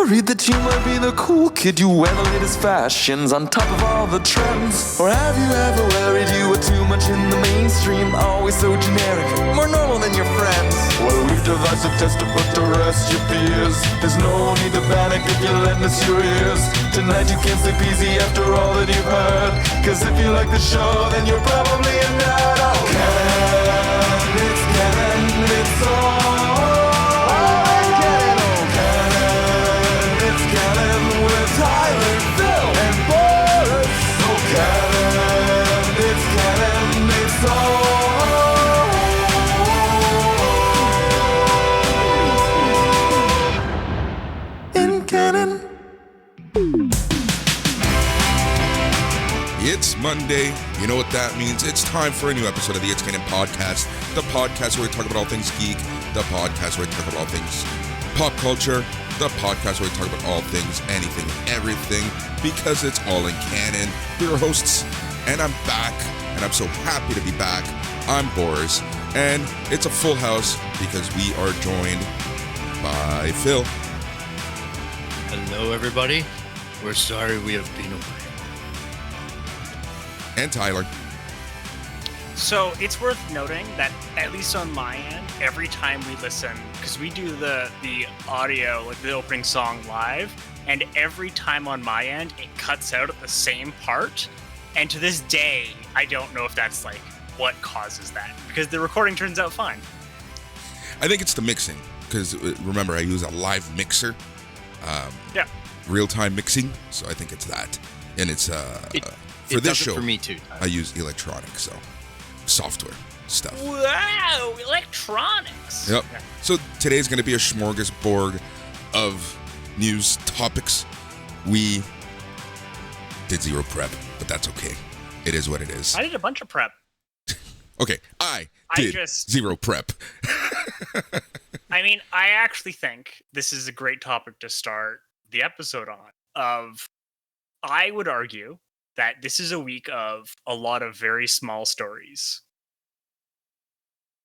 worried that you might be the cool kid? You wear the latest fashions on top of all the trends. Or have you ever worried you were too much in the mainstream? Always so generic, more normal than your friends. Well, we've devised a test to put to rest your fears. There's no need to panic if you lend us your ears. Tonight you can't sleep easy after all that you've heard. Cause if you like the show, then you're probably a nerd. Oh, Canon, it's Canon, it's all. Tyler, Phil, and Boris. Oh, Canon, it's Canon, it's all in Canon. It's Monday. You know what that means. It's time for a new episode of the It's Canon podcast, the podcast where we talk about all things geek, the podcast where we talk about all things pop culture, the podcast where we talk about all things, anything, everything, because it's all in canon. We're your hosts, and I'm back, and I'm so happy to be back. I'm Boris, and it's a full house because we are joined by Phil. Hello, everybody. We're sorry we have been away. And Tyler. So it's worth noting that, at least on my end, every time we listen, because we do the audio, like the opening song live, and every time on my end, it cuts out at the same part. And to this day, I don't know if that's like what causes that, because the recording turns out fine. I think it's the mixing, because remember, I use a live mixer. Yeah. Real-time mixing, so I think it's that. And it's, for this show, for me too. I use electronic, so software stuff. Wow, electronics. Yep. Okay. So today's going to be a smorgasbord of news topics. We did zero prep, but that's okay. It is what it is. I did a bunch of prep. Okay, I did zero prep. I mean, I actually think this is a great topic to start the episode on. I would argue that this is a week of a lot of very small stories.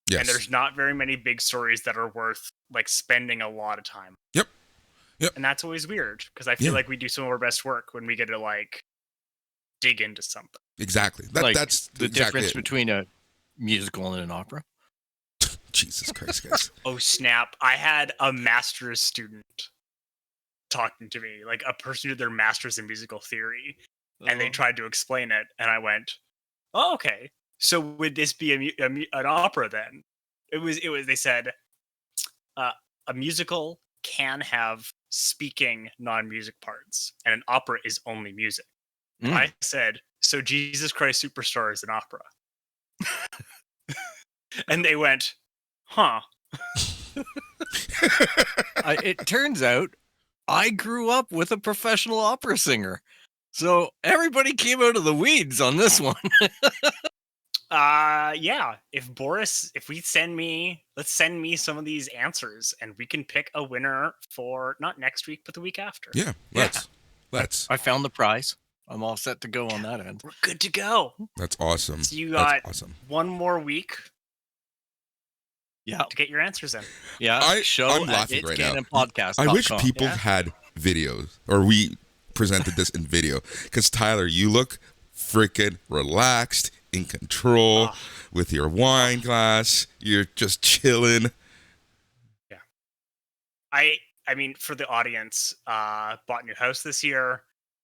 Yes. And there's not very many big stories that are worth like spending a lot of time. Yep. And that's always weird because I feel like we do some of our best work when we get to like dig into something. Exactly. That's the exactly difference it. between a musical and an opera. Jesus Christ, guys. Oh snap. I had a master's student talking to me, like a person who did their master's in musical theory. And they tried to explain it, and I went, "Oh, okay. So would this be an opera then?" It was. They said, a musical can have speaking non-music parts, and an opera is only music. I said, "So Jesus Christ Superstar is an opera," and they went, "Huh." It turns out I grew up with a professional opera singer. So everybody came out of the weeds on this one. Yeah. Let's send me some of these answers and we can pick a winner for not next week, but the week after. Yeah, let's. I found the prize. I'm all set to go on that end. We're good to go. That's awesome. So you got awesome. one more week Yeah. to get your answers in. Yeah. I'm laughing right now. Podcast. I wish people had videos, or we presented this in video, because Tyler, you look freaking relaxed, in control, with your wine glass. You're just chilling. Yeah. I mean, for the audience, bought a new house this year,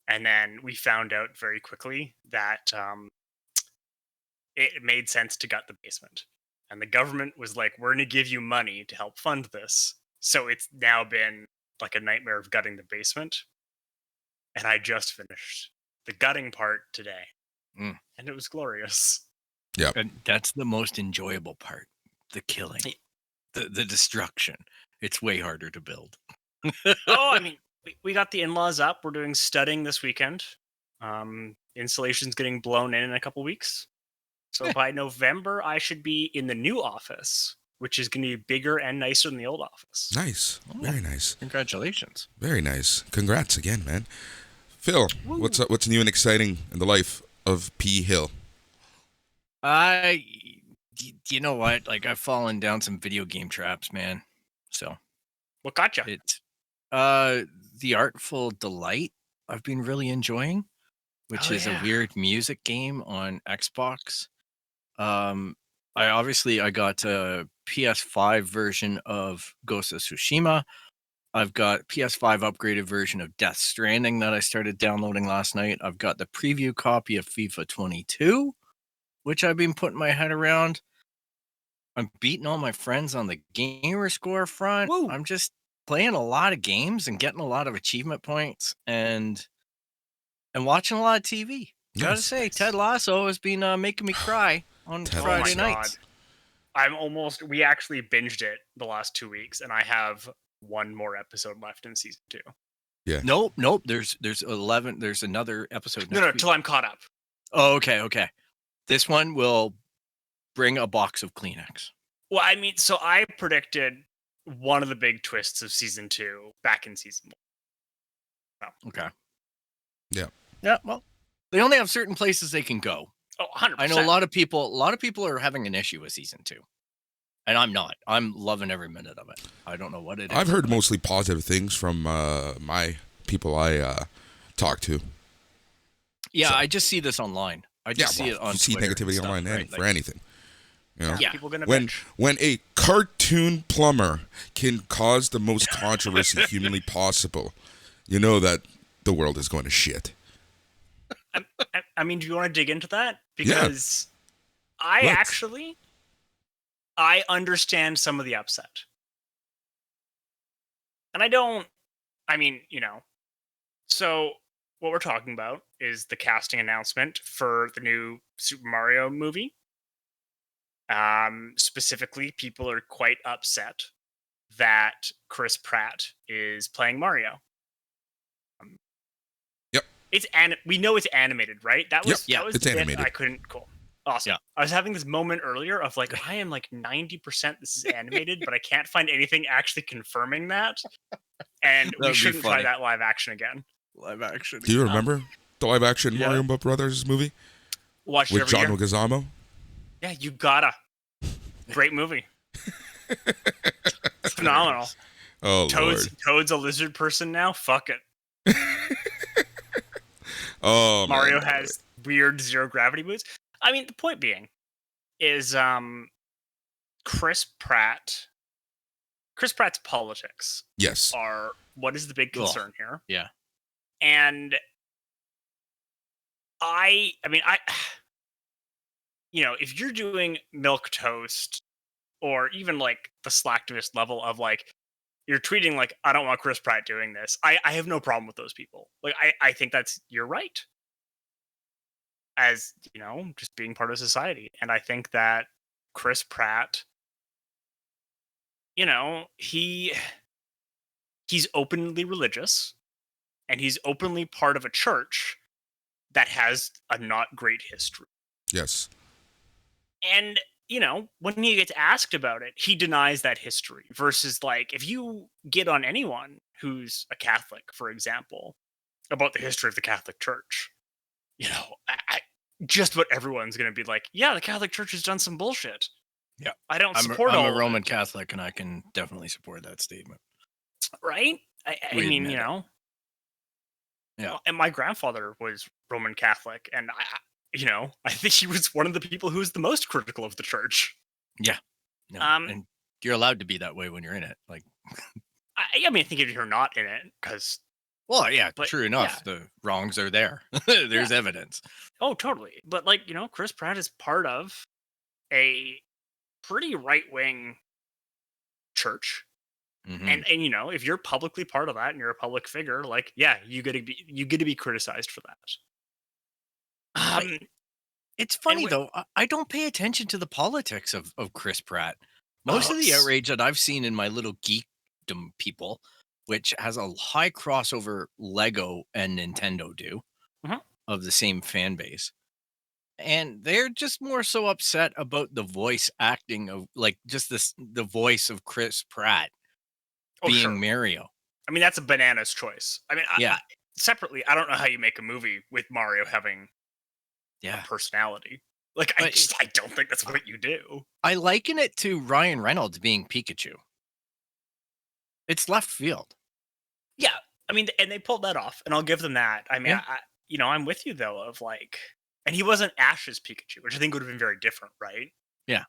and then we found out very quickly that it made sense to gut the basement. And the government was like, "We're going to give you money to help fund this." So it's now been like a nightmare of gutting the basement. And I just finished the gutting part today. And it was glorious. Yeah. And that's the most enjoyable part. The killing. The destruction. It's way harder to build. I mean, we got the in-laws up. We're doing studding this weekend. Installation's getting blown in a couple weeks. So by November, I should be in the new office, which is going to be bigger and nicer than the old office. Nice. Very nice. Congratulations. Very nice. Congrats again, man. Phil, what's new and exciting in the life of P. Hill? You know what? Like, I've fallen down some video game traps, man. So What got you? it's The Artful Delight I've been really enjoying, which Oh, is yeah. a weird music game on Xbox. I got a PS5 version of Ghost of Tsushima. I've got PS5 upgraded version of Death Stranding that I started downloading last night. I've got the preview copy of FIFA 22, which I've been putting my head around. I'm beating all my friends on the gamer score front. Woo. I'm just playing a lot of games and getting a lot of achievement points and watching a lot of TV. Gotta Nice. say, Ted Lasso has been making me cry on Ted Friday Lasso. nights. We actually binged it the last 2 weeks, and I have one more episode left in season 2. Nope. There's 11. There's another episode. No, next week. till I'm caught up. Oh, okay. This one will bring a box of Kleenex. Well, I mean, so I predicted one of the big twists of season 2 back in season 1. Okay. Yeah. Yeah. Well, they only have certain places they can go. Oh, 100%. I know a lot of people are having an issue with season 2. And I'm not. I'm loving every minute of it. I don't know what it is. I've heard mostly positive things from my people I talk to. Yeah, So- I just see this online. I just see it on you see Twitter and negativity stuff, online right? for anything. You know? Yeah. People gonna When bitch. when a cartoon plumber can cause the most controversy humanly possible, you know that the world is going to shit. I mean, do you want to dig into that? Yeah. Because Let's. I understand some of the upset. And so what we're talking about is the casting announcement for the new Super Mario movie. Specifically, people are quite upset that Chris Pratt is playing Mario. Yep. We know it's animated, right? That was Yep. that was It's the bit animated. I couldn't. Cool. Awesome. Yeah. I was having this moment earlier of like, I am like 90% this is animated, but I can't find anything actually confirming that. And That we would be shouldn't try funny. that live action again. Live action. Do you remember the live action yeah. Mario Brothers movie Watch it with every John year. Leguizamo? Yeah, you gotta. Great movie. It's phenomenal. Oh Lord. Toad's a lizard person now. Fuck it. Oh Mario man. has weird zero gravity boots. I mean, the point being is Chris Pratt's politics Yes. are what is the big concern here. Yeah. And I if you're doing milk toast or even like the slacktivist level of like you're tweeting like I don't want Chris Pratt doing this, I have no problem with those people. Like I think you're right. As, just being part of society. And I think that Chris Pratt, he's openly religious and he's openly part of a church that has a not great history. Yes. And, when he gets asked about it, he denies that history versus like if you get on anyone who's a Catholic, for example, about the history of the Catholic Church, just about everyone's going to be like, yeah, the Catholic Church has done some bullshit. Yeah. I don't I'm support a all Roman of it, Catholic, and I can definitely support that statement. right? I We mean, admit it. Yeah. And my grandfather was Roman Catholic, and I think he was one of the people who was the most critical of the church. No, and you're allowed to be that way when you're in it. Like, I mean, I think if you're not in it, because well, yeah, But, true enough. yeah. The wrongs are there. There's evidence. oh, totally. But like, Chris Pratt is part of a pretty right-wing church. Mhm. And if you're publicly part of that and you're a public figure, like, yeah, you get to be criticized for that. It's funny wh- though. I don't pay attention to the politics of Chris Pratt. Most Oh, of the outrage that I've seen in my little geekdom people, which has a high crossover Lego and Nintendo do Mhm. of the same fan base. And they're just more so upset about the voice acting of like just the voice of Chris Pratt being sure. Mario. I mean, that's a bananas choice. I mean, Yeah. separately, I don't know how you make a movie with Mario having Yeah. personality. Like, But I don't think that's what you do. I liken it to Ryan Reynolds being Pikachu. It's left field. Yeah, I mean, and they pulled that off, and I'll give them that. I mean, Yeah. I'm with you though. Of like, and he wasn't Ash's Pikachu, which I think would have been very different, right? Yeah.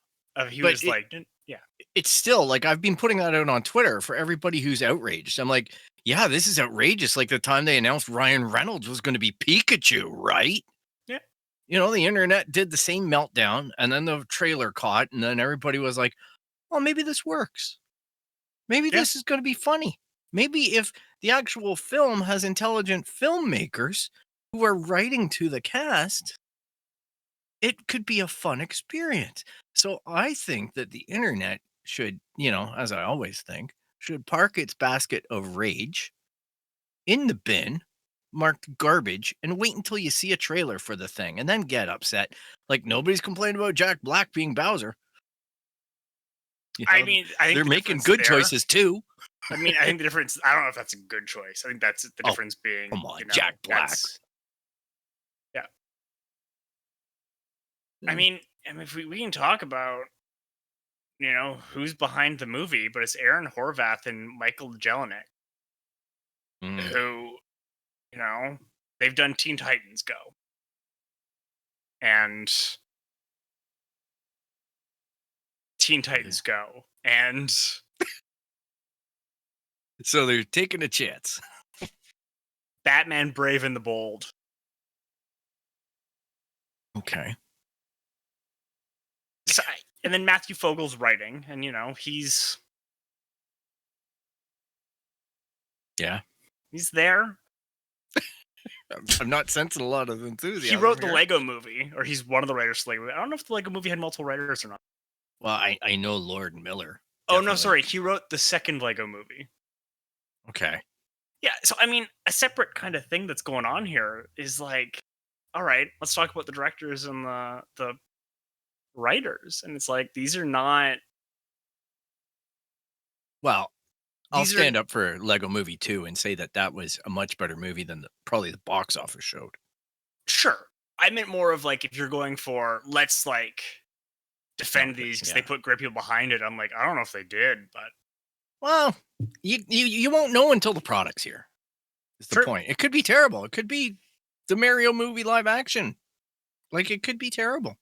He But was like, yeah, it's still like I've been putting that out on Twitter for everybody who's outraged. I'm like, yeah, this is outrageous. Like the time they announced Ryan Reynolds was going to be Pikachu, right? Yeah. The internet did the same meltdown, and then the trailer caught, and then everybody was like, well, maybe this works. Maybe this is going to be funny. Maybe if the actual film has intelligent filmmakers who are writing to the cast, it could be a fun experience. So I think that the internet should, as I always think, should park its basket of rage in the bin, marked garbage, and wait until you see a trailer for the thing and then get upset. Like nobody's complaining about Jack Black being Bowser. I mean, I think they're making good choices too. I mean, I think the difference, I don't know if that's a good choice. I think that's the difference being, come on, Jack Black. Yeah. I mean, if we can talk about, who's behind the movie, but it's Aaron Horvath and Michael Jelinek, who, they've done Teen Titans Go. And Teen Titans Go. And so they're taking a chance. Batman Brave and the Bold. Okay. So, and then Matthew Fogel's writing, and he's there. I'm not sensing a lot of enthusiasm. He wrote the Lego Movie, or he's one of the writers for the Lego Movie. I don't know if the Lego Movie had multiple writers or not. Well, I know Lord Miller. Oh, no, sorry. He wrote the second Lego Movie. Okay. Yeah, so I mean, a separate kind of thing that's going on here is like, all right, let's talk about the directors and the writers. And it's like, these are not... Well, I'll stand up for Lego Movie 2 and say that was a much better movie than probably the box office showed. Sure. I meant more of like, if you're going for, let's like defend these because they put great people behind it. I'm like, I don't know if they did, but... Well, you won't know until the product's here. Is the point. It could be terrible. It could be the Mario movie live action. Like, it could be terrible.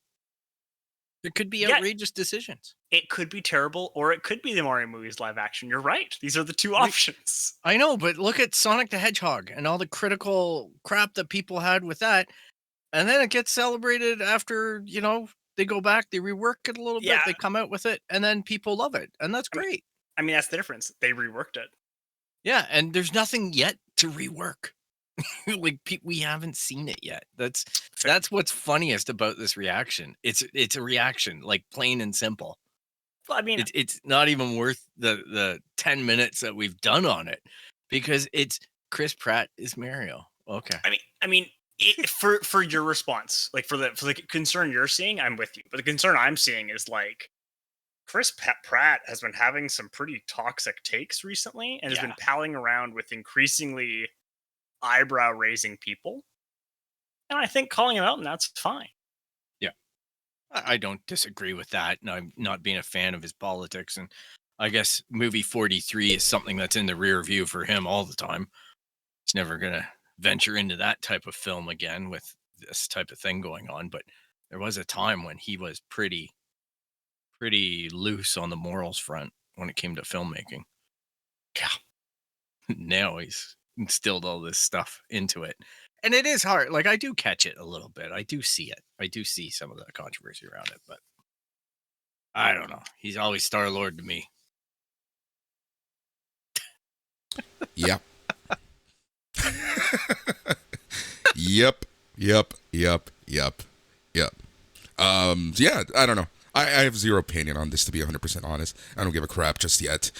It could be outrageous decisions. It could be terrible, or it could be the Mario movies live action. You're right. These are the two options. I know, but look at Sonic the Hedgehog and all the critical crap that people had with that. And then it gets celebrated after, they go back, they rework it a little bit, they come out with it, and then people love it. And that's great. I mean, that's the difference. They reworked it. Yeah, and there's nothing yet to rework. Like, we haven't seen it yet. That's what's funniest about this reaction. It's a reaction, like plain and simple. Well, I mean, it's not even worth the 10 minutes that we've done on it, because it's Chris Pratt is Mario. Okay. I mean, for your response, like for the concern you're seeing, I'm with you. But the concern I'm seeing is like, Chris Pratt has been having some pretty toxic takes recently and has been palling around with increasingly eyebrow-raising people. And I think calling him out, and that's fine. Yeah. I don't disagree with that. And I'm not being a fan of his politics. And I guess movie 43 is something that's in the rear view for him all the time. He's never going to venture into that type of film again with this type of thing going on. But there was a time when he was pretty loose on the morals front when it came to filmmaking. Yeah. Now he's instilled all this stuff into it. And it is hard. Like, I do catch it a little bit. I do see it. I do see some of the controversy around it, but I don't know. He's always Star-Lord to me. Yep. Yep. Yeah, I don't know. I have zero opinion on this, to be 100% honest. I don't give a crap just yet.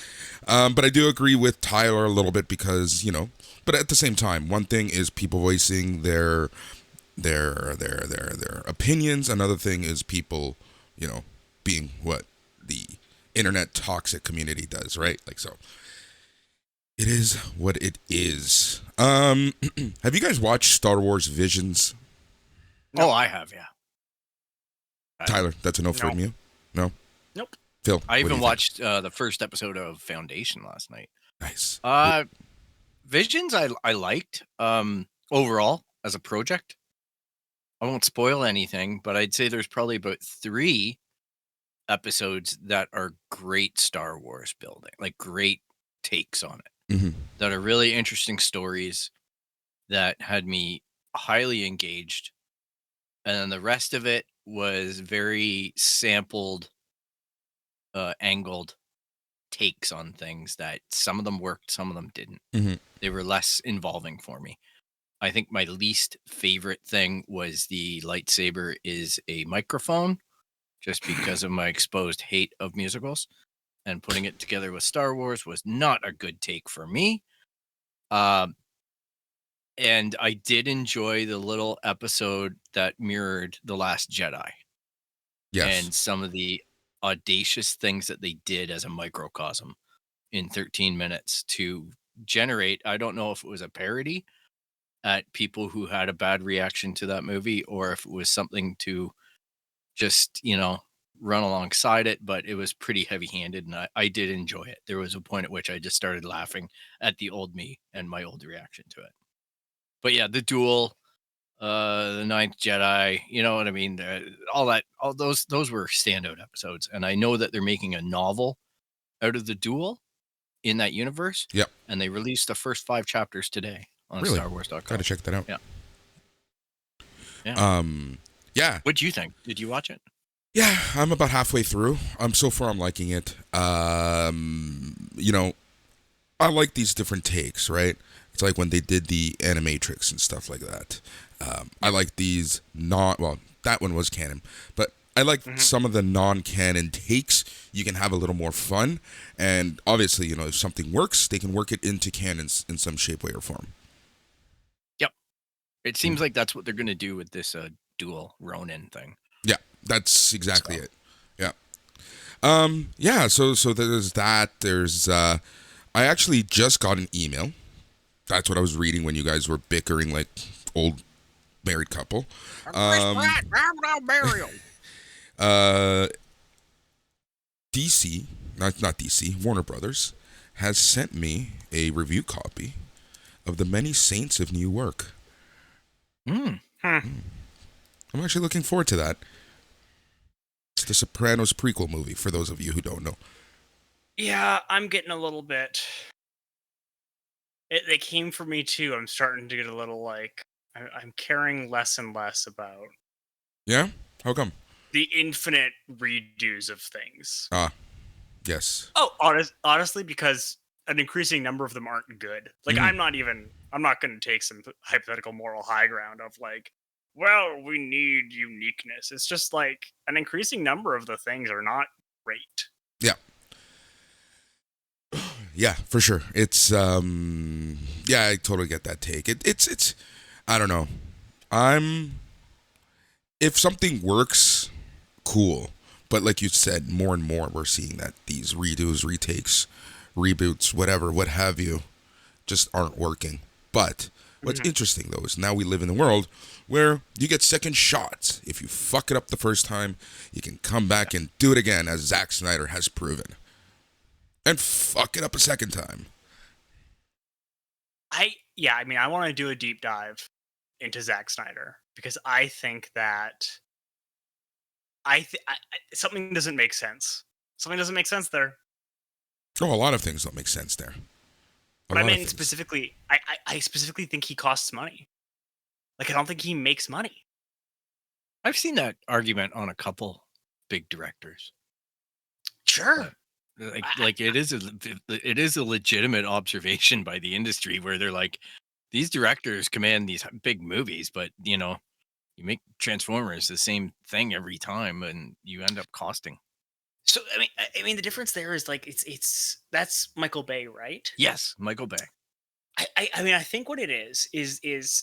But I do agree with Tyler a little bit because, but at the same time, one thing is people voicing their opinions. Another thing is people, being what the internet toxic community does, right? Like, so it is what it is. Have you guys watched Star Wars Visions? No. Oh, I have, yeah. Tyler, that's a no from you? No? Nope. Phil, I even watched the first episode of Foundation last night. Nice. Visions I liked overall as a project. I won't spoil anything, but I'd say there's probably about 3 episodes that are great Star Wars building, like great takes on it, Mm-hmm. that are really interesting stories that had me highly engaged. And then the rest of it was very sampled, angled takes on things that some of them worked, some of them didn't. Mm-hmm. They were less involving for me. I think my least favorite thing was the lightsaber is a microphone, just because of my exposed hate of musicals. And putting it together with Star Wars was not a good take for me. And I did enjoy the little episode that mirrored The Last Jedi Yes. and some of the audacious things that they did as a microcosm in 13 minutes to generate. I don't know if it was a parody at people who had a bad reaction to that movie or if it was something to just, run alongside it, but it was pretty heavy handed and I did enjoy it. There was a point at which I just started laughing at the old me and my old reaction to it. But yeah, the duel, the Ninth Jedi, you know what I mean? All those were standout episodes. And I know that they're making a novel out of the duel in that universe. Yep. And they released the first 5 chapters today on Really? StarWars.com. Gotta check that out. Yeah. Yeah. Yeah. What'd you think? Did you watch it? Yeah, I'm about halfway through. So far I'm liking it. I like these different takes, right? It's like when they did the Animatrix and stuff like that. I like these that one was canon, but I like some of the non-canon takes. You can have a little more fun, and obviously, if something works, they can work it into canon in some shape, way, or form. Yep. It seems like that's what they're going to do with this dual Ronin thing. Yeah, that's exactly it. Yeah. Yeah. So there's that. There's. I actually just got an email. That's what I was reading when you guys were bickering like old married couple. DC, not DC, Warner Brothers, has sent me a review copy of The Many Saints of Newark. I'm actually looking forward to that. It's the Sopranos prequel movie, for those of you who don't know. Yeah, I'm getting a little bit... They came for me too. I'm starting to get a little I'm caring less and less about... Yeah? How come? The infinite redos of things. Yes. Oh, honestly, because an increasing number of them aren't good. I'm not going to take some hypothetical moral high ground of we need uniqueness. It's just an increasing number of the things are not great. Yeah. Yeah, for sure. It's yeah, I totally get that take. It's I don't know. If something works, cool. But like you said, more and more we're seeing that these redos, retakes, reboots, whatever, what have you, just aren't working. But what's interesting though is now we live in a world where you get second shots. If you fuck it up the first time, you can come back and do it again, as Zack Snyder has proven. And fuck it up a second time. I want to do a deep dive into Zack Snyder because I think that something doesn't make sense. Something doesn't make sense there. Oh, a lot of things don't make sense there. But I mean, specifically, I specifically think he costs money. I don't think he makes money. I've seen that argument on a couple big directors. Sure. It is a legitimate observation by the industry where they're like, these directors command these big movies, but you make Transformers the same thing every time, and you end up costing. So I mean, the difference there is that's Michael Bay, right? Yes, Michael Bay. I mean, I think what it is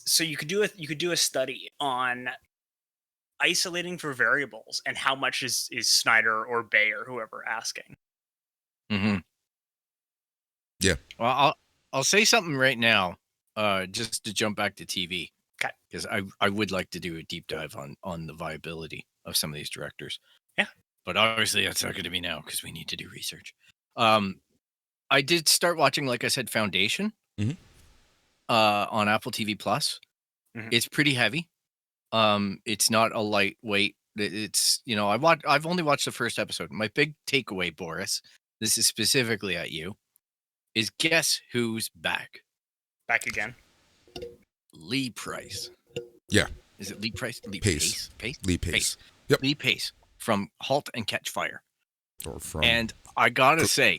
so you could do a study on isolating for variables and how much is Snyder or Bay or whoever asking. Mm-hmm. Yeah. Well, I'll say something right now, just to jump back to TV. Okay. Because I would like to do a deep dive on the viability of some of these directors. Yeah. But obviously that's not going to be now because we need to do research. I did start watching, like I said, Foundation. Mm-hmm. on Apple TV Plus. Mhm. It's pretty heavy. It's not a lightweight. It's I've only watched the first episode. My big takeaway, Boris, this is specifically at you, is guess who's back? Back again. Lee Price. Yeah. Is it Lee Price? Lee Pace. Pace? Lee Pace. Yep. Lee Pace from *Halt and Catch Fire*. Or from And I gotta say,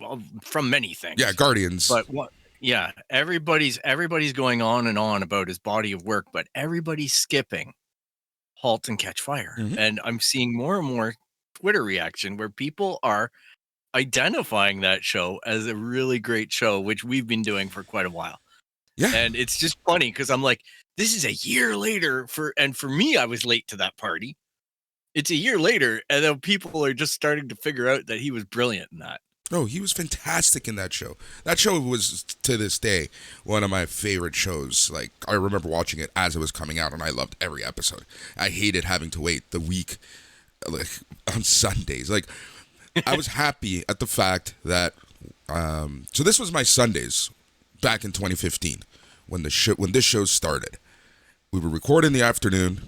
well, from many things. yeah, Guardians. But what? Yeah, everybody's going on and on about his body of work, but everybody's skipping *Halt and Catch Fire*. Mhm. And I'm seeing more and more Twitter reaction where people are identifying that show as a really great show, which we've been doing for quite a while. Yeah. And it's just funny because I'm like, this is a year later for me, I was late to that party. It's a year later, and then people are just starting to figure out that he was brilliant in that. Oh, he was fantastic in that show. That show was, to this day, one of my favorite shows. Like, I remember watching it as it was coming out, and I loved every episode. I hated having to wait the week, like, on Sundays. Like, I was happy at the fact that, so this was my Sundays back in 2015 when this show started. We would record in the afternoon,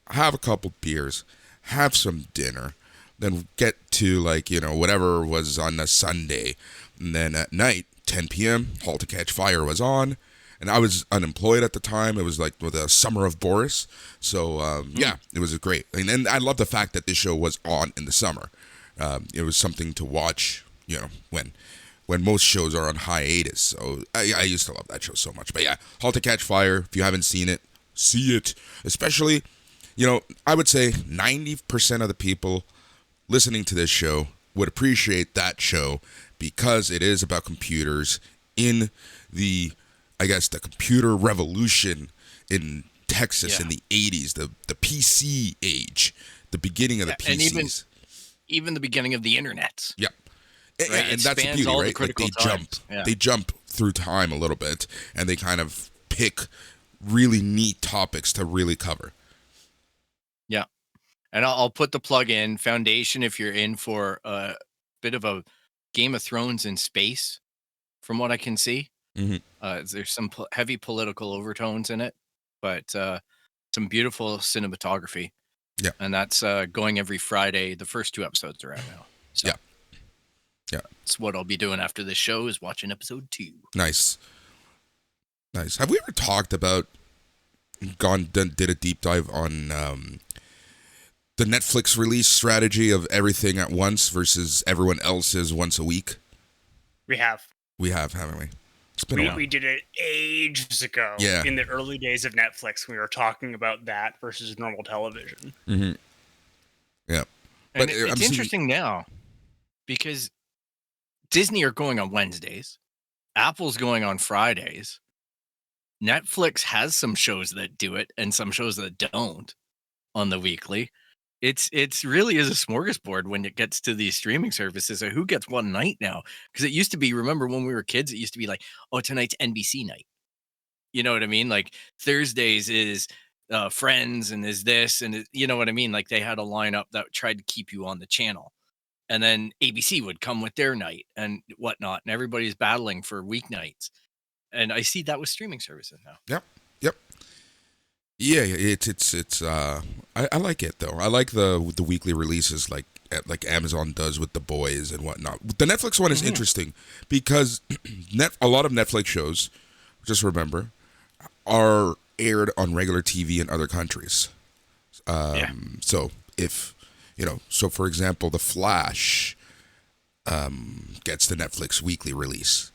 have a couple beers, have some dinner, then get to, like, whatever was on a Sunday. And then at night, 10 p.m., *Halt to Catch Fire* was on. And I was unemployed at the time. It was like the summer of Boris. So, yeah, it was great. And I love the fact that this show was on in the summer. It was something to watch, when most shows are on hiatus. So I used to love that show so much. But yeah, *Halt to Catch Fire*, if you haven't seen it, see it. Especially, I would say 90% of the people listening to this show would appreciate that show because it is about computers in the, I guess, the computer revolution in Texas in the 80s, the PC age, the beginning of the PCs. And even the beginning of the internet. Yeah. Right? And that's the beauty, all right? the critical times. They jump through time a little bit, and they kind of pick really neat topics to really cover. Yeah. And I'll put the plug in Foundation if you're in for a bit of a Game of Thrones in space, from what I can see. Mm-hmm. There's some heavy political overtones in it, but some beautiful cinematography. Yeah. And that's going every Friday. The first 2 episodes are out now. So yeah. That's what I'll be doing after this show, is watching episode 2. Nice. Have we ever talked about, did a deep dive on the Netflix release strategy of everything at once versus everyone else's once a week? We have. We have, haven't we? It's been a while. We did it ages ago. Yeah. In the early days of Netflix, we were talking about that versus normal television. Mm-hmm. Yeah. And but it's interesting now because Disney are going on Wednesdays. Apple's going on Fridays. Netflix has some shows that do it and some shows that don't on the weekly. It's really is a smorgasbord when it gets to these streaming services of who gets one night now. Because it used to be, remember when we were kids, it used to be like, oh, tonight's NBC night. You know what I mean? Like Thursdays is Friends and is this and you know what I mean? Like they had a lineup that tried to keep you on the channel. And then ABC would come with their night and whatnot. And everybody's battling for weeknights. And I see that with streaming services now. Yep. Yeah, it's I like it though. I like the weekly releases like Amazon does with The Boys and whatnot. The Netflix one is interesting because a lot of Netflix shows, just remember, are aired on regular TV in other countries. So if so for example, The Flash gets the Netflix weekly release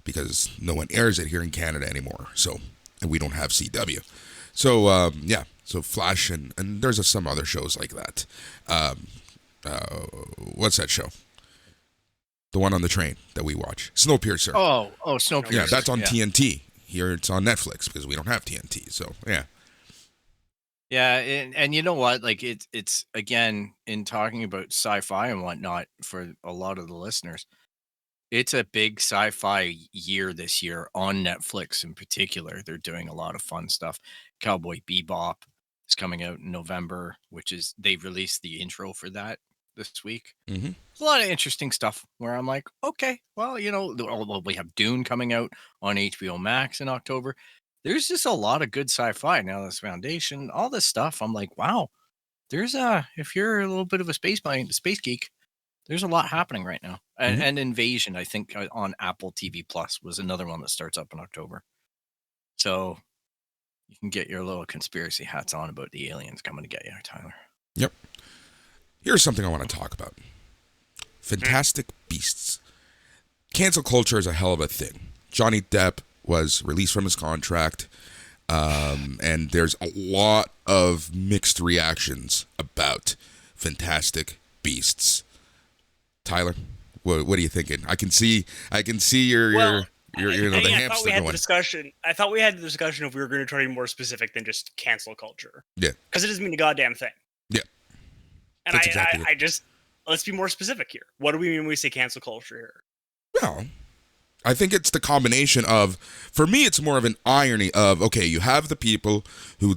because no one airs it here in Canada anymore. So, and we don't have CW. So, so Flash and there's some other shows like that. What's that show? The one on the train that we watch. Snowpiercer. Oh, Snowpiercer. Yeah, that's on TNT. Here it's on Netflix because we don't have TNT. So, yeah. Yeah, and you know what? Like it's again, in talking about sci-fi and whatnot for a lot of the listeners, it's a big sci-fi year this year on Netflix in particular. They're doing a lot of fun stuff. Cowboy Bebop is coming out in November, which is they released the intro for that this week. Mm-hmm. There's a lot of interesting stuff where I'm like, okay, well, we have Dune coming out on HBO Max in October. There's just a lot of good sci-fi now. This Foundation, all this stuff. I'm like, wow, if you're a little bit of a space geek, there's a lot happening right now. And Invasion, I think, on Apple TV Plus was another one that starts up in October. So you can get your little conspiracy hats on about the aliens coming to get you, Tyler. Yep. Here's something I want to talk about. Fantastic Beasts. Cancel culture is a hell of a thing. Johnny Depp was released from his contract, and there's a lot of mixed reactions about Fantastic Beasts. Tyler, what are you thinking? I can see your the hamster going. I thought we had the discussion if we were going to try to be more specific than just cancel culture. Yeah. Because it doesn't mean a goddamn thing. Yeah. And I just, let's be more specific here. What do we mean when we say cancel culture here? Well, I think it's the combination of, for me, it's more of an irony of, okay, you have the people who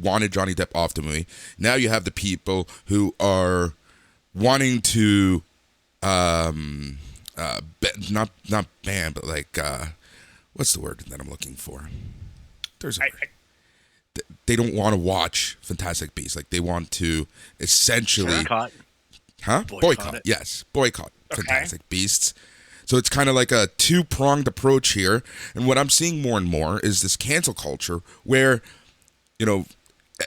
wanted Johnny Depp off the movie. Now you have the people who are wanting to, not ban, but like, what's the word that I'm looking for? There's a word. They don't want to watch Fantastic Beasts. Like, they want to essentially... Boycott. Huh? Boycott. Yes. Boycott Fantastic Beasts. So it's kind of like a two-pronged approach here. And what I'm seeing more and more is this cancel culture where,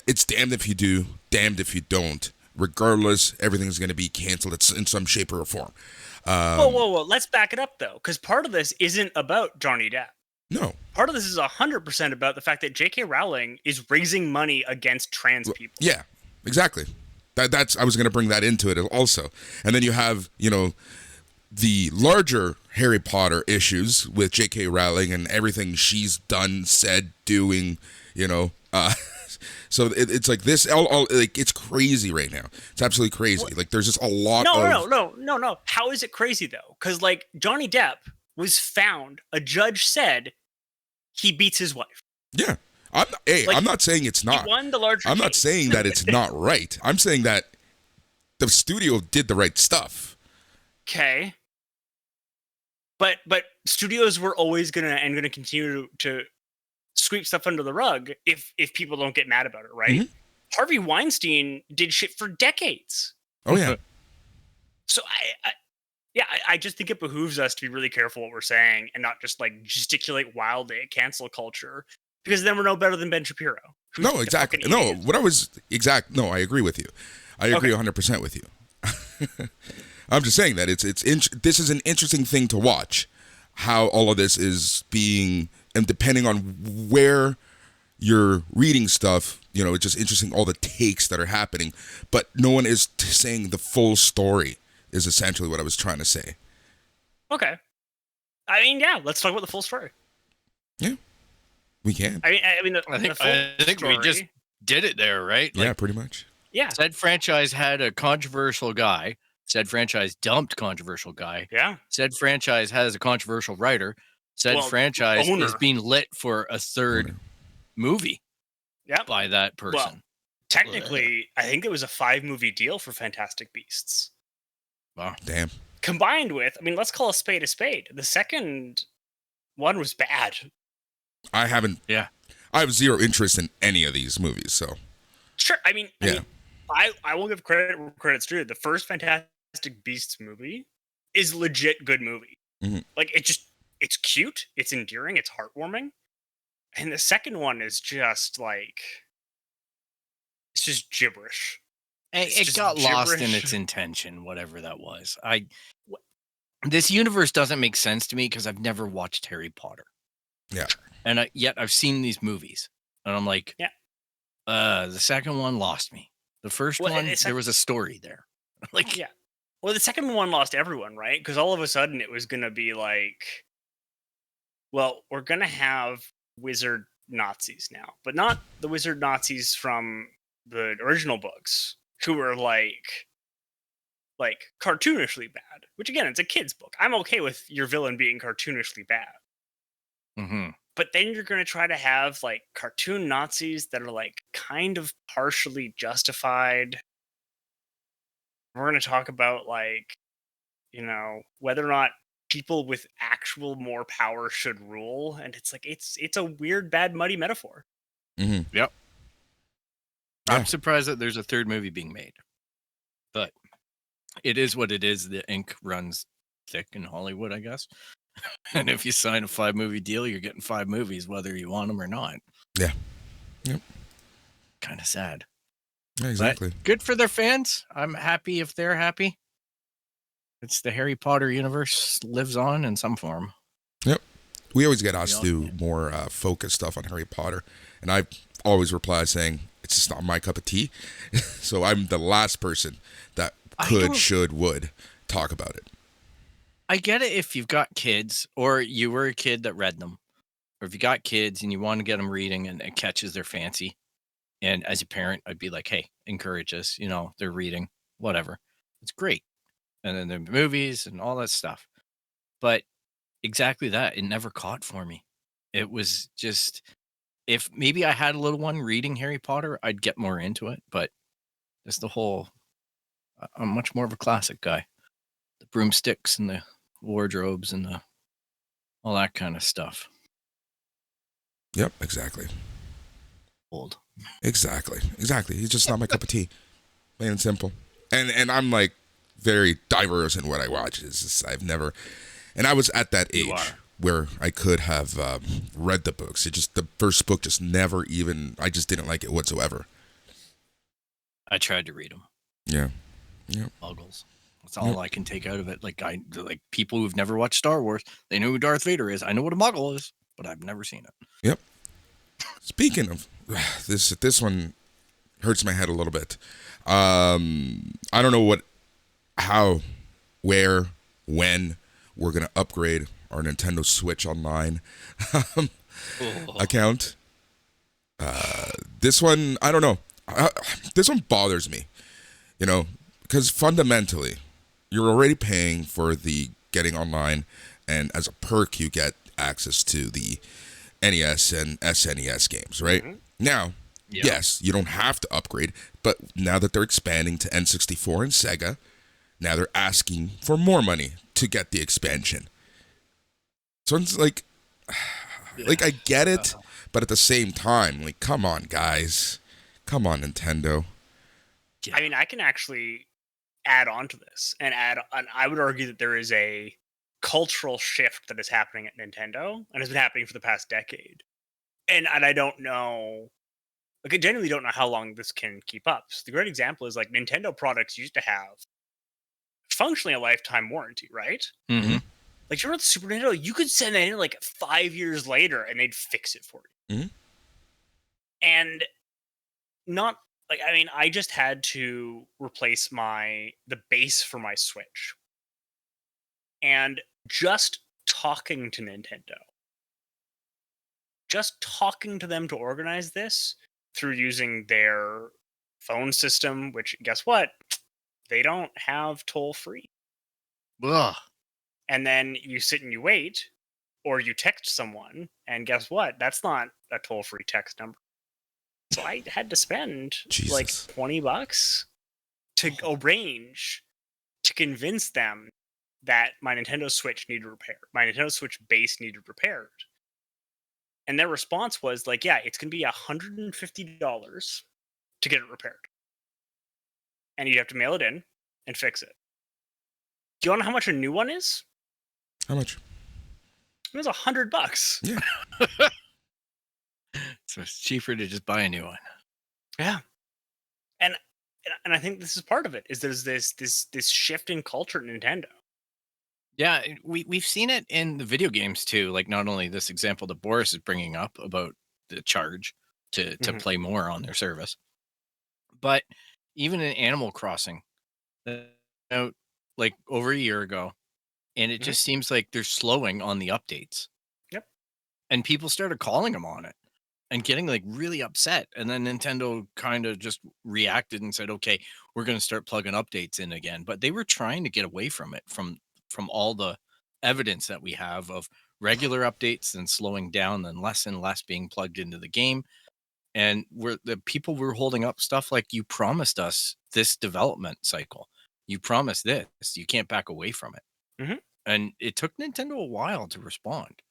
it's damned if you do, damned if you don't. Regardless, everything's going to be canceled in some shape or form. Whoa. Let's back it up, though. Because part of this isn't about Johnny Depp. No. Part of this is 100% about the fact that J.K. Rowling is raising money against trans people. Yeah, exactly. That's I was going to bring that into it also. And then you have, the larger Harry Potter issues with J.K. Rowling and everything she's done, said, doing, so it's like this, like, it's crazy right now. It's absolutely crazy. What? Like, there's just a lot No. How is it crazy, though? Because, like, Johnny Depp was found, a judge said he beats his wife. Yeah. I'm not saying it's not. He won the larger I'm not saying that it's not right. I'm saying that the studio did the right stuff. Okay. But studios were always gonna continue to sweep stuff under the rug if people don't get mad about it, right? Mm-hmm. Harvey Weinstein did shit for decades. Oh yeah. So I just think it behooves us to be really careful what we're saying and not just like gesticulate wildly at cancel culture, because then we're no better than Ben Shapiro. No, exactly. No, I agree with you. I agree 100% with you. I'm just saying that this is an interesting thing to watch, how all of this is being, and depending on where you're reading stuff, it's just interesting, all the takes that are happening, but no one is saying the full story is essentially what I was trying to say. Okay. I mean, yeah, let's talk about the full story. Yeah, we can. I think we just did it there, right? Yeah, pretty much. Yeah. Said franchise had a controversial guy. Said franchise dumped controversial guy. Yeah. Said franchise has a controversial writer. Said franchise is being lit for a third movie. Yeah. By that person. Well, technically, I think it was a 5-movie deal for Fantastic Beasts. Wow. Damn. Combined with, let's call a spade a spade. The second one was bad. I have zero interest in any of these movies, so. Sure. I mean, I will give credit where credit's due. The first Fantastic Beasts movie is legit good movie. Mm-hmm. Like, it's cute, it's endearing, it's heartwarming. And the second one is just like, it's just gibberish. It got lost in its intention, whatever that was. This universe doesn't make sense to me because I've never watched Harry Potter. Yeah. And yet I've seen these movies. And I'm like, the second one lost me. The first one, there was a story there. Like, yeah. Well, the second one lost everyone, right? Because all of a sudden it was going to be like, well, we're going to have wizard Nazis now, but not the wizard Nazis from the original books, who were like cartoonishly bad, which again, it's a kid's book. I'm okay with your villain being cartoonishly bad. Mm-hmm. But then you're going to try to have like cartoon Nazis that are like kind of partially justified. we're going to talk about whether or not people with actual more power should rule, and it's like it's a weird, bad, muddy metaphor. Mm-hmm. Yep. Yeah. I'm surprised that there's a third movie being made, but it is what it is. The ink runs thick in Hollywood, I guess. And if you sign a 5-movie deal, you're getting 5 movies, whether you want them or not. Yeah. Yep. Kind of sad. Yeah, exactly. But good for their fans. I'm happy if they're happy. It's the Harry Potter universe lives on in some form. Yep. We always get asked to do more focused stuff on Harry Potter, and I always reply saying it's just not my cup of tea. So I'm the last person that would talk about it. I get it if you've got kids, or you were a kid that read them, or if you got kids and you want to get them reading and it catches their fancy. And as a parent, I'd be like, hey, encourage us. They're reading, whatever. It's great. And then the movies and all that stuff. But exactly that, it never caught for me. It was just, if maybe I had a little one reading Harry Potter, I'd get more into it. But just the whole, I'm much more of a classic guy. The broomsticks and the wardrobes and all that kind of stuff. Yep, exactly. Old. Exactly. He's just not my cup of tea. Plain and simple. And I'm like very diverse in what I watch. It's just, I've never, and I was at that age where I could have read the books. The first book just never even, I just didn't like it whatsoever. I tried to read them. Yeah. Yep. Muggles. That's all I can take out of it. Like people who've never watched Star Wars, they know who Darth Vader is. I know what a Muggle is, but I've never seen it. Yep. Speaking of this one hurts my head a little bit. I don't know how, where, when we're gonna upgrade our Nintendo Switch Online account. This one, I don't know. This one bothers me, because fundamentally, you're already paying for the getting online, and as a perk, you get access to the NES and SNES games, right? Mm-hmm. Now, yes, you don't have to upgrade, but now that they're expanding to N64 and Sega, now they're asking for more money to get the expansion. So it's like I get it, but at the same time, like, come on, guys. Come on, Nintendo. I mean, I can actually add on to this and I would argue that there is a cultural shift that is happening at Nintendo and has been happening for the past decade. And I don't know, I genuinely don't know how long this can keep up. So the great example is like Nintendo products used to have functionally a lifetime warranty, right? Mm-hmm. Like, you remember the Super Nintendo? You could send that in like 5 years later and they'd fix it for you. Mm-hmm. And I just had to replace the base for my Switch. And just talking to Nintendo, just talking to them to organize this through using their phone system, which, guess what? They don't have toll-free. Ugh. And then you sit and you wait, or you text someone, and guess what? That's not a toll-free text number. So I had to spend like $20 to arrange to convince them that my Nintendo Switch needed repaired. My Nintendo Switch base needed repaired. And their response was like, yeah, it's going to be $150 to get it repaired. And you'd have to mail it in and fix it. Do you want to know how much a new one is? How much? It was $100. Yeah. So it's cheaper to just buy a new one. Yeah. And I think this is part of it, is there's this shift in culture at Nintendo. Yeah, we've seen it in the video games too. Like, not only this example that Boris is bringing up about the charge to play more on their service, but even in Animal Crossing, out like over a year ago, and it just seems like they're slowing on the updates. Yep. And people started calling them on it and getting like really upset. And then Nintendo kind of just reacted and said, okay, we're going to start plugging updates in again. But they were trying to get away from it, from all the evidence that we have of regular updates and slowing down, then less and less being plugged into the game. And the people were holding up stuff like, you promised us this development cycle. You promised this. You can't back away from it. Mhm. And it took Nintendo a while to respond.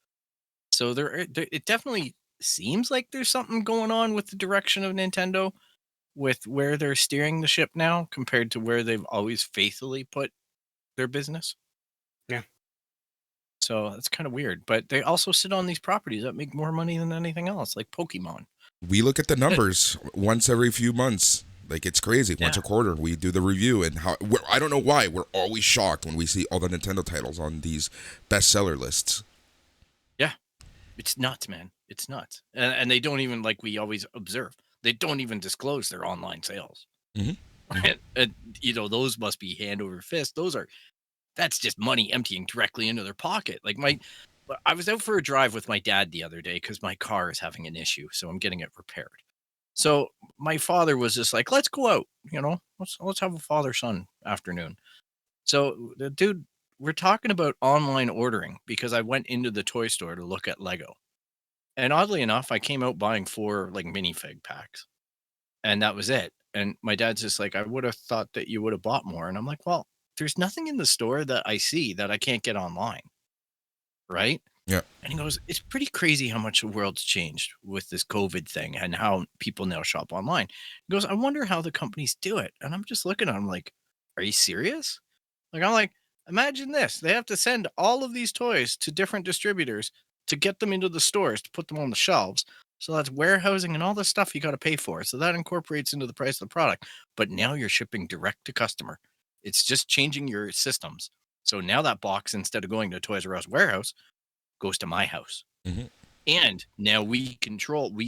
So it definitely seems like there's something going on with the direction of Nintendo, with where they're steering the ship now compared to where they've always faithfully put their business. Yeah. So that's kind of weird. But they also sit on these properties that make more money than anything else, like Pokemon. We look at the numbers once every few months. Like, it's crazy. Once Yeah. a quarter, we do the review, and I don't know why we're always shocked when we see all the Nintendo titles on these bestseller lists. Yeah. It's nuts, man. It's nuts. And they don't even, like we always observe, they don't even disclose their online sales. Mhm. And, those must be hand over fist. That's just money emptying directly into their pocket. I was out for a drive with my dad the other day because my car is having an issue, so I'm getting it repaired. So my father was just like, "Let's go out, let's have a father-son afternoon." So the dude, we're talking about online ordering because I went into the toy store to look at Lego, and oddly enough, I came out buying 4 like minifig packs, and that was it. And my dad's just like, "I would have thought that you would have bought more," and I'm like, "Well, there's nothing in the store that I see that I can't get online, right?" Yeah. And he goes, "It's pretty crazy how much the world's changed with this COVID thing and how people now shop online." He goes, "I wonder how the companies do it." And I'm just looking at him like, "Are you serious?" I'm like, imagine this. They have to send all of these toys to different distributors to get them into the stores to put them on the shelves. So that's warehousing and all the stuff you got to pay for. So that incorporates into the price of the product. But now you're shipping direct to customer. It's just changing your systems. So now that box, instead of going to Toys R Us warehouse, goes to my house. Mhm. And now we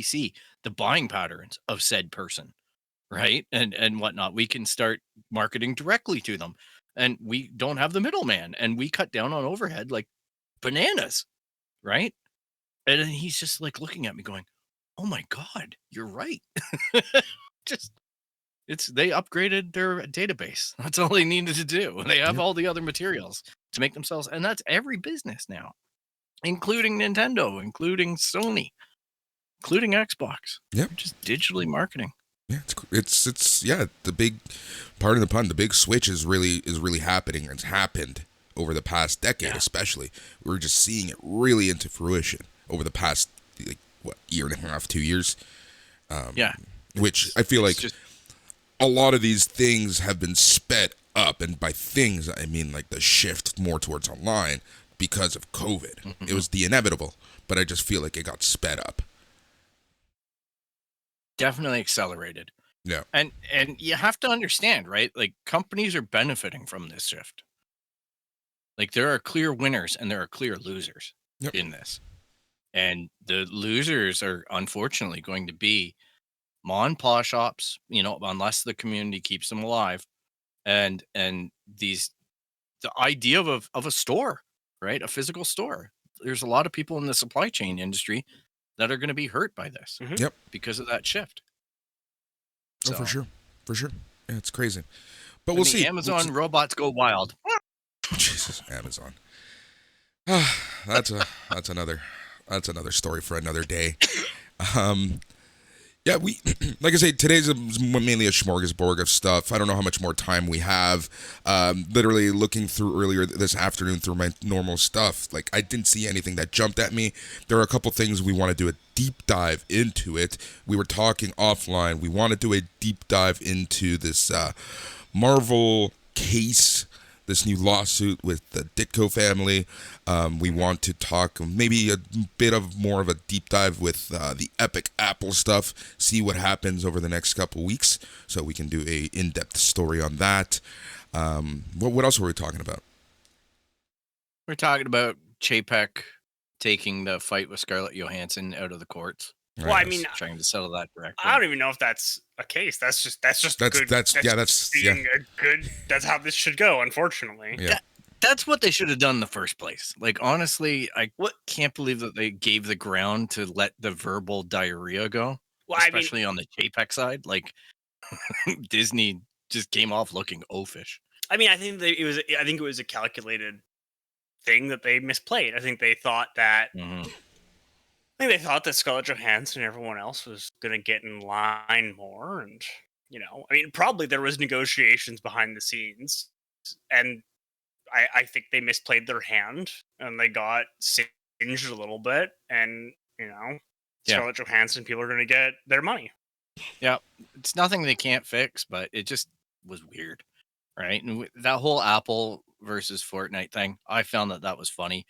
see the buying patterns of said person, right? And whatnot. We can start marketing directly to them. And we don't have the middleman. And we cut down on overhead like bananas, right? And then he's just like looking at me going, "Oh my God, you're right." Just they upgraded their database. That's all they needed to do. They have Yep. all the other materials to make themselves, and that's every business now, including Nintendo, including Sony, including Xbox. Yep. They're just digitally marketing. Yeah, it's the big part of the pun. The big switch is really happening. It's happened over the past decade, especially. We're just seeing it really into fruition over the past year and a half, 2 years. Yeah, Which I feel like just a lot of these things have been sped up, and by things I mean like the shift more towards online because of COVID. Mm-hmm. It was the inevitable, but I just feel like it got sped up. definitely accelerated. Yeah. And you have to understand, right? Like companies are benefiting from this shift. Like there are clear winners and there are clear losers Yep. in this. And the losers are unfortunately going to be ma and pa shops, unless the community keeps them alive. And these the idea of a store, right? A physical store. There's a lot of people in the supply chain industry that are going to be hurt by this Mhm. Yep. because of that shift. Oh, for So, sure. Yeah, it's crazy, but and we'll the see. Amazon robots go wild. Jesus, Amazon. That's another story for another day. Yeah, we like I say, today's mainly a smorgasbord of stuff. I don't know how much more time we have. Literally looking through earlier this afternoon through my normal stuff, like I didn't see anything that jumped at me. There are a couple things we want to do a deep dive into it. We were talking offline. We want to do a deep dive into this Marvel case, this new lawsuit with the Ditko family. We want to talk maybe a bit of more of a deep dive with the Epic Apple stuff, see what happens over the next couple weeks, so we can do a in-depth story on that. What else were we talking about? We're talking about Chapek taking the fight with Scarlett Johansson out of the courts, Well, I mean, trying to settle that directly. I don't even know if that's a case. That's just good. That's being a good. That's how this should go. Unfortunately, yeah. That's what they should have done in the first place. Like, honestly, I can't believe that they gave the ground to let the verbal diarrhea go, well, I mean, especially on the Chapek side. Like, Disney just came off looking oafish. I mean, I think it was a calculated thing that they misplayed. I think they thought that. Mhm. I think they thought that Scarlett Johansson and everyone else was going to get in line more, and I mean, probably there was negotiations behind the scenes and I think they misplayed their hand and they got singed a little bit, and Scarlett Johansson, people are going to get their money. Yeah, it's nothing they can't fix, but it just was weird, right? And that whole Apple versus Fortnite thing, I found that was funny,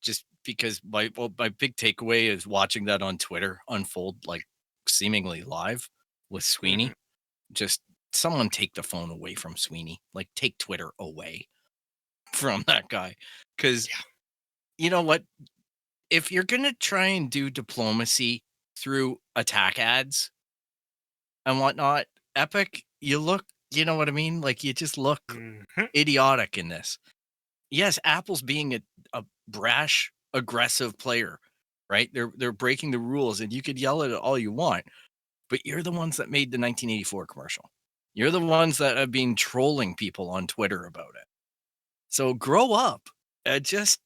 just because my big takeaway is watching that on Twitter unfold like seemingly live with Sweeney. Mm-hmm. Just someone take the phone away from Sweeney, like take Twitter away from that guy, because you know what? If you're gonna try and do diplomacy through attack ads and whatnot, Epic, you know what I mean? Like, you just look idiotic in this. Yes, Apple's being a brash, aggressive player, right? They're breaking the rules, and you could yell at it all you want, but you're the ones that made the 1984 commercial. You're the ones that have been trolling people on Twitter about it. So grow up and just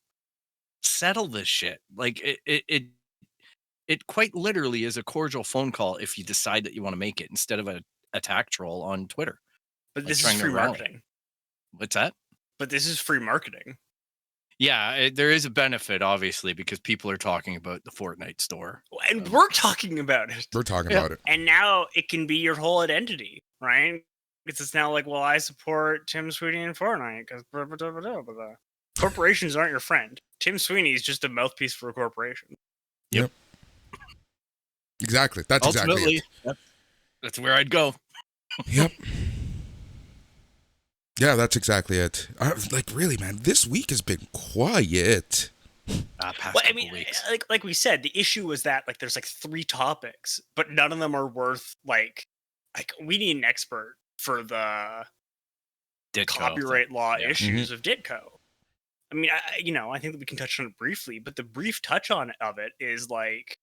settle this shit. Like, it quite literally is a cordial phone call if you decide that you want to make it, instead of an attack troll on Twitter. But this is free marketing. What's that? But this is free marketing. Yeah, there is a benefit, obviously, because people are talking about the Fortnite store. And we're talking about it. We're talking about it. And now it can be your whole identity, right? Because it's now like, well, I support Tim Sweeney and Fortnite because corporations aren't your friend. Tim Sweeney is just a mouthpiece for a corporation. Yep. Exactly. That's ultimately, exactly it. That's where I'd go. Yep. Yeah, that's exactly it. Like, really, man, this week has been quiet. Well, I mean, like we said, the issue was that like there's like 3 topics, but none of them are worth like we need an expert for the Ditko copyright law issues of Ditko. I mean, I think that we can touch on it briefly, but the brief touch on of it is like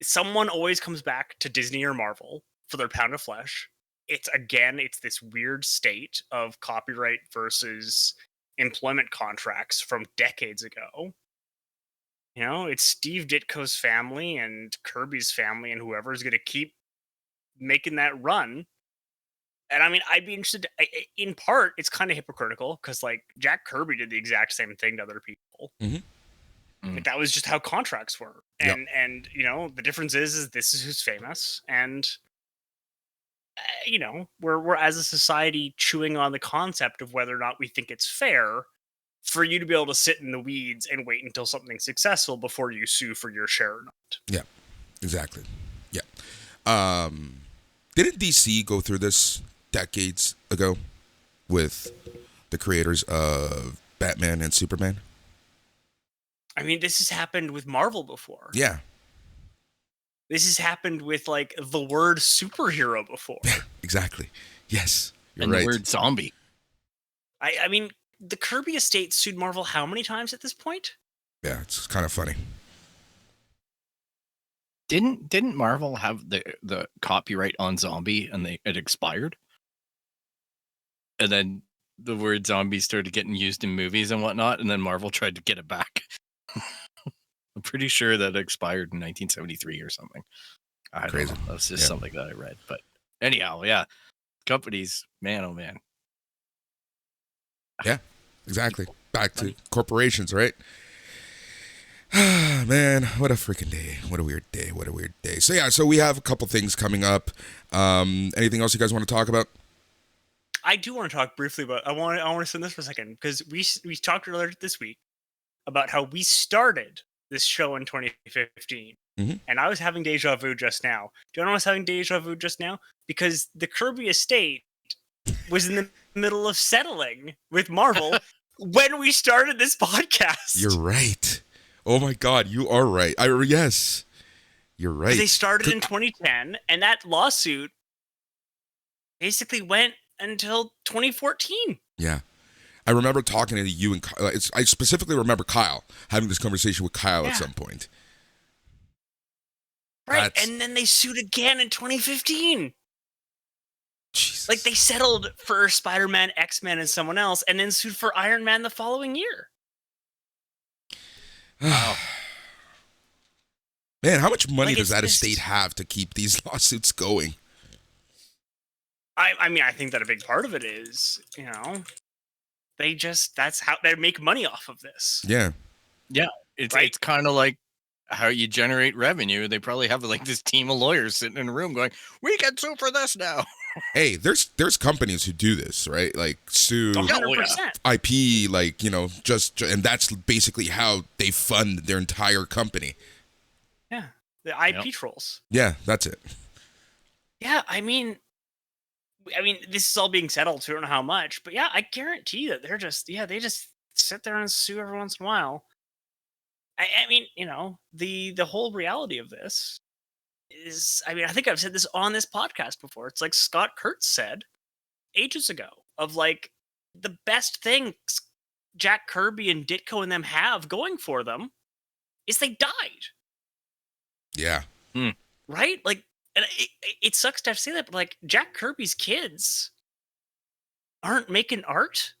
someone always comes back to Disney or Marvel for their pound of flesh. It's this weird state of copyright versus employment contracts from decades ago. It's Steve Ditko's family and Kirby's family and whoever is going to keep making that run. And I mean, I'd be interested. In part, it's kind of hypocritical because like Jack Kirby did the exact same thing to other people. Like, that was just how contracts were. And the difference is this is who's famous, and we're as a society chewing on the concept of whether or not we think it's fair for you to be able to sit in the weeds and wait until something's successful before you sue for your share or not. Yeah, exactly. Yeah. Didn't DC go through this decades ago with the creators of Batman and Superman? I mean, this has happened with Marvel before. Yeah. This has happened with, like, the word superhero before. Yeah, exactly. Yes, you're and right. the word zombie. I mean, the Kirby estate sued Marvel how many times at this point? Yeah, it's kind of funny. Didn't Marvel have the copyright on zombie and it expired? And then the word zombie started getting used in movies and whatnot, and then Marvel tried to get it back. I'm pretty sure that expired in 1973 or something. I don't know. That's just something that I read. But anyhow, yeah. Companies, man, oh man. Yeah, exactly. Back to corporations, right? Man, what a freaking day. What a weird day. What a weird day. So yeah, so we have a couple things coming up. Anything else you guys want to talk about? I do want to talk briefly about, I want to sit in this for a second, because we talked earlier this week about how we started this show in 2015. And I was having deja vu just now. Do you know why I was having deja vu just now? Because the Kirby estate was in the middle of settling with Marvel when we started this podcast. You're right. Oh my God, you are right. Yes, you're right. They started in 2010, and that lawsuit basically went until 2014. Yeah. I remember talking to you and Kyle. I specifically remember Kyle, having this conversation with Kyle at some point. Right, and then they sued again in 2015. Jesus. Like, they settled for Spider-Man, X-Men, and someone else, and then sued for Iron Man the following year. Wow. Man, how much money does that estate have to keep these lawsuits going? I mean, I think that a big part of it is, that's how they make money off of this. Yeah. Yeah, it's Right? it's kind of like how you generate revenue. They probably have like this team of lawyers sitting in a room going, "We can sue for this now." Hey, there's companies who do this, right? Like sue 100%. IP, like, and that's basically how they fund their entire company. Yeah. The IP trolls. Yeah, that's it. Yeah, I mean, this is all being settled, so I don't know how much, but yeah, I guarantee that they're just, they just sit there and sue every once in a while. I mean, the whole reality of this is, I think I've said this on this podcast before. It's like Scott Kurtz said ages ago of like the best things Jack Kirby and Ditko and them have going for them is they died. Yeah. Right? Like, and it sucks to have to say that, but like Jack Kirby's kids aren't making art.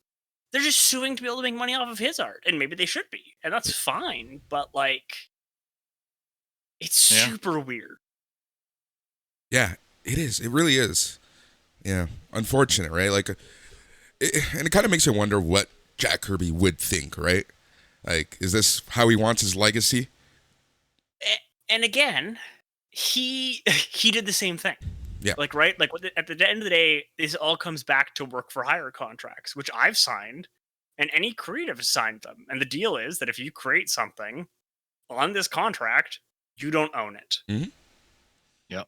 They're just suing to be able to make money off of his art. And maybe they should be. And that's fine. But like, it's super weird. Yeah, it is. It really is. Yeah. Unfortunate, right? Like, and it kind of makes you wonder what Jack Kirby would think, right? Like, is this how he wants his legacy? And again, he did the same thing. Yeah. Like, right? Like, at the end of the day, this all comes back to work for hire contracts, which I've signed, and any creative has signed them. And the deal is that if you create something on this contract, you don't own it. Mm-hmm. Yep.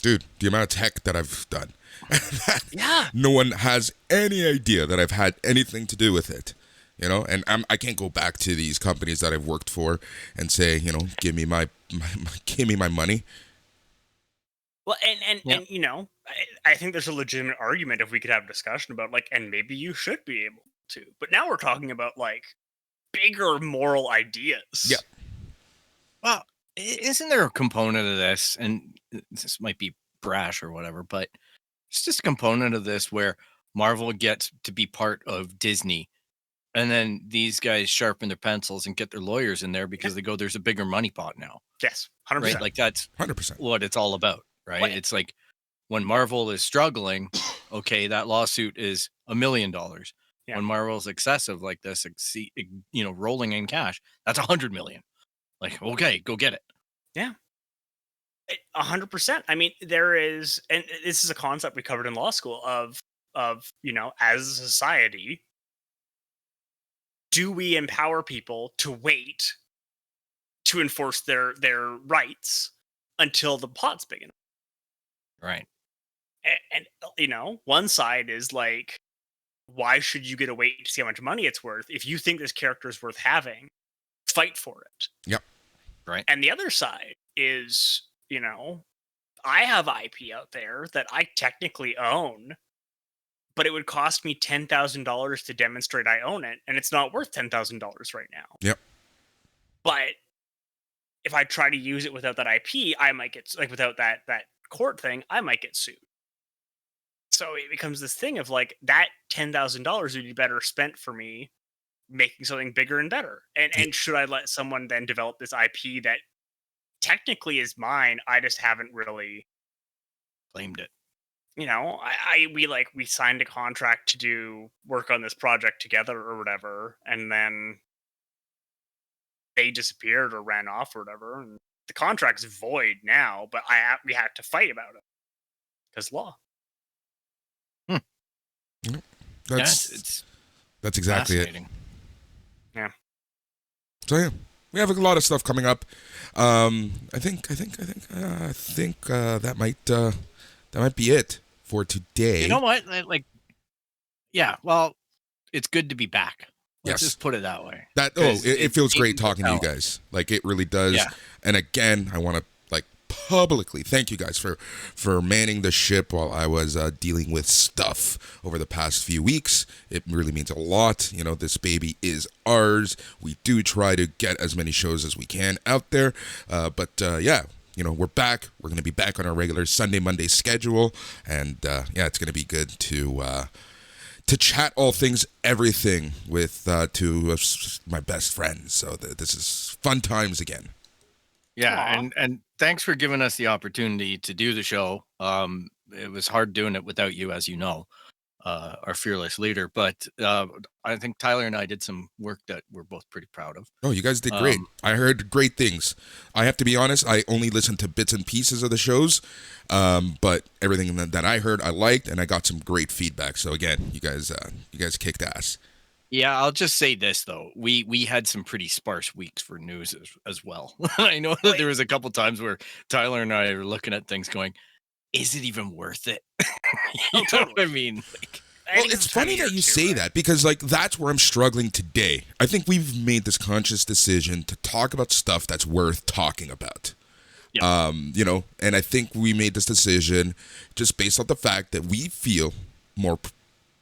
Dude, the amount of tech that I've done. Yeah. No one has any idea that I've had anything to do with it. And I can't go back to these companies that I've worked for and say, give me my money. Well, and I think there's a legitimate argument if we could have a discussion about like, and maybe you should be able to. But now we're talking about like bigger moral ideas. Yeah. Well, isn't there a component of this, and this might be brash or whatever, but it's just a component of this where Marvel gets to be part of Disney, and then these guys sharpen their pencils and get their lawyers in there because they go, there's a bigger money pot now. Yes, 100%. Right? Like that's 100% what it's all about, right? What? It's like when Marvel is struggling, okay, that lawsuit is $1 million. Yeah. When Marvel's excessive like this, rolling in cash, that's 100 million. Like, okay, go get it. Yeah. 100%. I mean, there is, and this is a concept we covered in law school of as a society, do we empower people to wait to enforce their rights until the pot's big enough? Right. And one side is like, why should you get to wait to see how much money it's worth? If you think this character is worth having, fight for it. Yep. Right. And the other side is, I have IP out there that I technically own, but it would cost me $10,000 to demonstrate I own it, and it's not worth $10,000 right now. Yep. But if I try to use it without that IP, I might get, like, without that court thing, I might get sued. So it becomes this thing of like, that $10,000 would be better spent for me making something bigger and better. And should I let someone then develop this IP that technically is mine? I just haven't really Claimed it. We signed a contract to do work on this project together or whatever, and then they disappeared or ran off or whatever, and the contract's void now, but we had to fight about it because law. That's exactly it. Yeah. So yeah, we have a lot of stuff coming up. I think that might be it for today. You know what? Well, it's good to be back. Let's Yes. just put it that way. It feels great talking to you guys. Like, it really does. Yeah. And again, I want to publicly thank you guys for manning the ship while I was dealing with stuff over the past few weeks. It really means a lot. This baby is ours. We do try to get as many shows as we can out there. But we're back. We're going to be back on our regular Sunday, Monday schedule. And it's going to be good to chat all things, everything with two of my best friends. So this is fun times again. Yeah, and thanks for giving us the opportunity to do the show. it was hard doing it without you, as you know, our fearless leader. But I think Tyler and I did some work that we're both pretty proud of. Oh, you guys did great. I heard great things. I have to be honest, I only listened to bits and pieces of the shows, but everything that I heard I liked, and I got some great feedback. So again, you guys kicked ass. Yeah, I'll just say this though. We had some pretty sparse weeks for news as well. I know that there was a couple times where Tyler and I were looking at things going, is it even worth it? You know what I mean? Like, well, it's funny that you say that, because like that's where I'm struggling today. I think we've made this conscious decision to talk about stuff that's worth talking about. Yeah. You know, and I think we made this decision just based off the fact that we feel more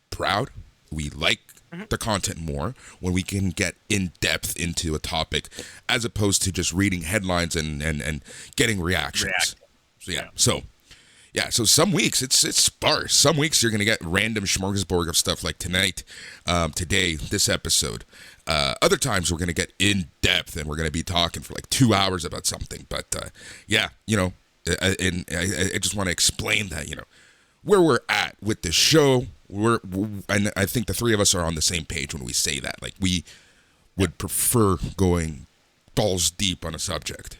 proud. We like the content more when we can get in depth into a topic, as opposed to just reading headlines and getting reactions. So some weeks it's sparse. Some weeks you're gonna get random smorgasbord of stuff like tonight, today, this episode. Other times we're gonna get in depth and we're gonna be talking for like 2 hours about something. But you know, I just want to explain that, you know, where we're at with the show. And I think the three of us are on the same page when we say that. Like, we would prefer going balls deep on a subject.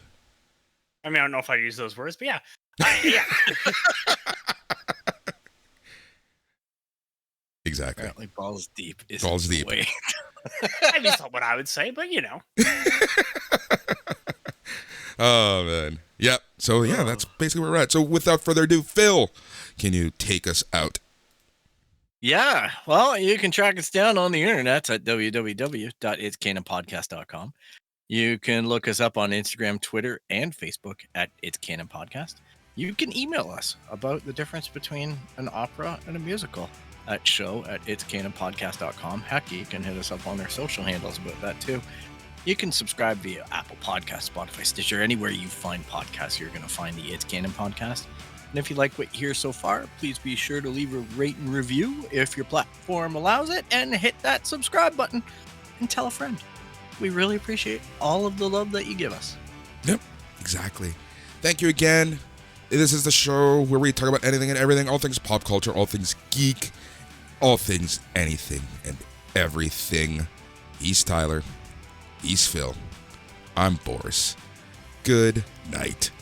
I mean, I don't know if I use those words, but yeah. Yeah. Exactly. Apparently, balls deep is balls deep. Way. I mean, that's not what I would say, but you know. Oh man. Yep. So yeah, that's basically where we're at. So without further ado, Phil, can you take us out? Yeah, well, you can track us down on the internet at www.itscanonpodcast.com. You can look us up on Instagram, Twitter, and Facebook at It's Canon Podcast. You can email us about the difference between an opera and a musical at show@itscanonpodcast.com. Heck, you can hit us up on our social handles about that too. You can subscribe via Apple Podcasts, Spotify, Stitcher, anywhere you find podcasts, you're going to find the It's Canon Podcast. And if you like what you hear so far, please be sure to leave a rate and review if your platform allows it, and hit that subscribe button and tell a friend. We really appreciate all of the love that you give us. Yep, exactly. Thank you again. This is the show where we talk about anything and everything, all things pop culture, all things geek, all things anything and everything. He's Tyler. He's Phil. I'm Boris. Good night.